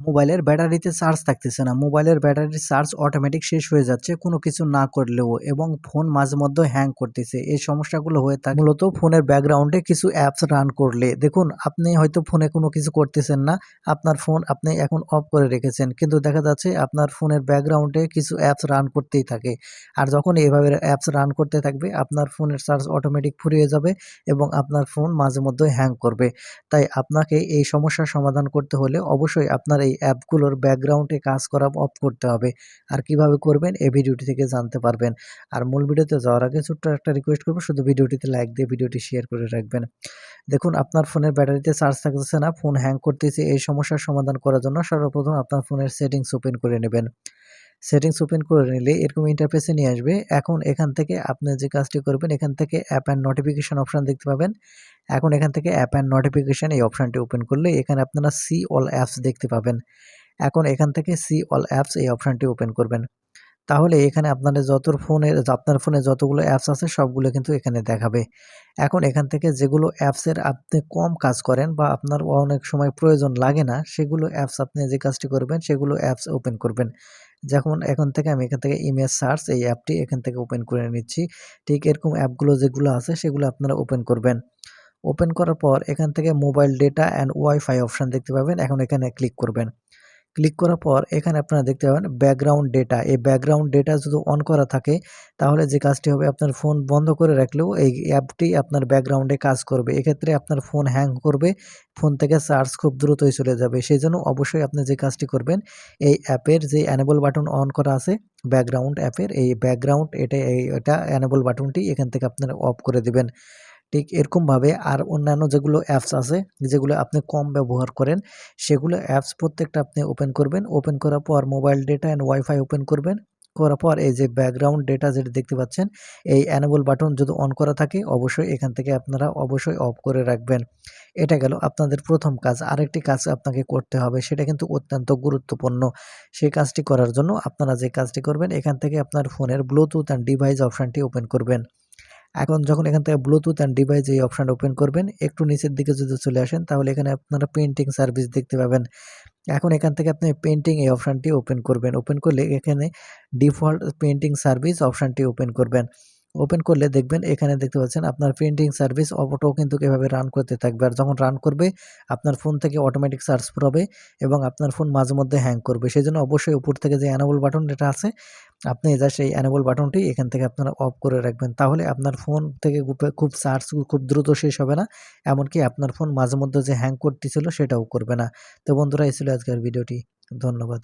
মোবাইলের ব্যাটারিতে চার্জ থাকতেছে না। মোবাইলের ব্যাটারির চার্জ অটোমেটিক শেষ হয়ে যাচ্ছে কোনো কিছু না করলেও এবং ফোন মাঝে মধ্যে হ্যাং করতেছে। এই সমস্যাগুলো হয়ে থাকে মূলত ফোনের ব্যাকগ্রাউন্ডে কিছু অ্যাপস রান করলে। দেখুন আপনি হয়তো ফোনে কোনো কিছু করতেছেন না। আপনার ফোন আপনি এখন অফ করে রেখেছেন। কিন্তু দেখা যাচ্ছে আপনার ফোনের ব্যাকগ্রাউন্ডে কিছু অ্যাপস রান করতেই থাকে। আর যখন এভাবে অ্যাপস রান করতে থাকবে আপনার ফোনের চার্জ অটোমেটিক ফুরিয়ে যাবে এবং আপনার ফোন মাঝে মধ্যে হ্যাং করবে। তাই আপনাকে এই সমস্যার সমাধান করতে হলে অবশ্যই আপনার এই অ্যাপগুলোর ব্যাকগ্রাউন্ডে কাজ করা অফ করতে হবে। আর কিভাবে করবেন এই ভিডিওটি থেকে জানতে পারবেন। আর মূল ভিডিওতে যাওয়ার আগে ছোট্ট একটা রিকোয়েস্ট করব, শুধু ভিডিওটিতে লাইক দিয়ে ভিডিওটি শেয়ার করে রাখবেন। দেখুন আপনার ফোনের ব্যাটারিতে চার্জ থাকতেছে না, ফোন হ্যাং করতেছে। এই সমস্যার সমাধান করার জন্য সর্বপ্রথম আপনার ফোনের সেটিংস ওপেন করে নেবেন। সেটিংস ওপেন করে নিলে এরকম ইন্টারফেসে নিয়ে আসবে। এখন এখান থেকে আপনি যে কাজটি করবেন, এখান থেকে অ্যাপ অ্যান্ড নোটিফিকেশন অপশন দেখতে পাবেন। এখন এখান থেকে অ্যাপ অ্যান্ড নোটিফিকেশন এই অপশনটি ওপেন করলে এখানে আপনারা সি অল অ্যাপস দেখতে পাবেন। এখন এখান থেকে সি অল অ্যাপস এই অপশনটি ওপেন করবেন। তাহলে এখানে আপনার ফোনে যতগুলো অ্যাপস আছে সবগুলো কিন্তু এখানে দেখাবে। এখন এখান থেকে যেগুলো অ্যাপসের আপনি কম কাজ করেন বা আপনার অনেক সময় প্রয়োজন লাগে না, সেগুলো অ্যাপস আপনি যে কাজটি করবেন সেগুলো অ্যাপস ওপেন করবেন। যেমন এখন থেকে আমি এখান থেকে ইমেজ সার্চ এই অ্যাপটি এখান থেকে ওপেন করে নিচ্ছি। ঠিক এরকম অ্যাপগুলো যেগুলো আছে সেগুলো আপনারা ওপেন করবেন। ওপেন করার পর এখান থেকে mobile data and wifi option দেখতে পাবেন। এখন এখানে ক্লিক করবেন। ক্লিক করার পর এখানে আপনারা দেখতে পাবেন ব্যাকগ্রাউন্ড ডেটা। এই ব্যাকগ্রাউন্ড ডেটা যদি অন করা থাকে তাহলে যে কাজটি হবে, আপনার ফোন বন্ধ করে রাখলেও এই অ্যাপটি আপনার ব্যাকগ্রাউন্ডে কাজ করবে। এক্ষেত্রে আপনার ফোন হ্যাং করবে, ফোন থেকে চার্জ খুব দ্রুতই চলে যাবে। সেজন্য অবশ্যই আপনি যে কাজটি করবেন, এই অ্যাপের যে এনেবল বাটন অন করা আছে ব্যাকগ্রাউন্ড অ্যাপের, এই ব্যাকগ্রাউন্ড এটা এনেবল বাটনটি এখান থেকে আপনারা অফ করে দিবেন। ঠিক এরকমভাবে আর অন্যান্য যেগুলো অ্যাপস আছে, যেগুলো আপনি কম ব্যবহার করেন, সেগুলো অ্যাপস প্রত্যেকটা আপনি ওপেন করবেন। ওপেন করার পর mobile data and wifi open করবেন। করার পর এই যে ব্যাকগ্রাউন্ড ডেটা যেটা দেখতে পাচ্ছেন, এই এনেবল বাটন যদি অন করা থাকে অবশ্যই এখান থেকে আপনারা অবশ্যই অফ করে রাখবেন। এটা গেল আপনাদের প্রথম কাজ। আরেকটি কাজ আপনাকে করতে হবে, সেটা কিন্তু অত্যন্ত গুরুত্বপূর্ণ। সেই কাজটি করার জন্য আপনারা যে কাজটি করবেন, এখান থেকে আপনার ফোনের ব্লুটুথ অ্যান্ড ডিভাইস অপশনটি ওপেন করবেন। এখন যখন এখান থেকে ব্লুটুথ অ্যান্ড ডিভাইস এই অপশনটা ওপেন করবেন, একটু নিচের দিকে যদি চলে আসেন তাহলে এখানে আপনারা পেইন্টিং সার্ভিস দেখতে পাবেন। এখন এখান থেকে আপনি পেইন্টিং এই অপশনটি ওপেন করবেন। ওপেন করলে এখানে ডিফল্ট পেইন্টিং সার্ভিস অপশনটি ওপেন করবেন। ওপেন করলে দেখবেন এখানে দেখতে পাচ্ছেন আপনার পেইন্টিং সার্ভিস অটো কিন্তু এভাবে রান করতে থাকবে। আর যখন রান করবে আপনার ফোন থেকে অটোমেটিক চার্জ ফুরাবে এবং আপনার ফোন মাঝে মধ্যে হ্যাং করবে। সেজন্য অবশ্যই উপর থেকে যে এনেবল বাটন এটা আছে, আপনি জাস্ট এই এনেবল বাটনটি এখান থেকে আপনারা অফ করে রাখবেন। তাহলে আপনার ফোন থেকে খুব চার্জ খুব দ্রুত শেষ হবে না। এমনকি আপনার ফোন মাঝে মধ্যে যে হ্যাং করতেছিল সেটাও করবে না। তো বন্ধুরা, এই ছিল আজকের ভিডিওটি। ধন্যবাদ।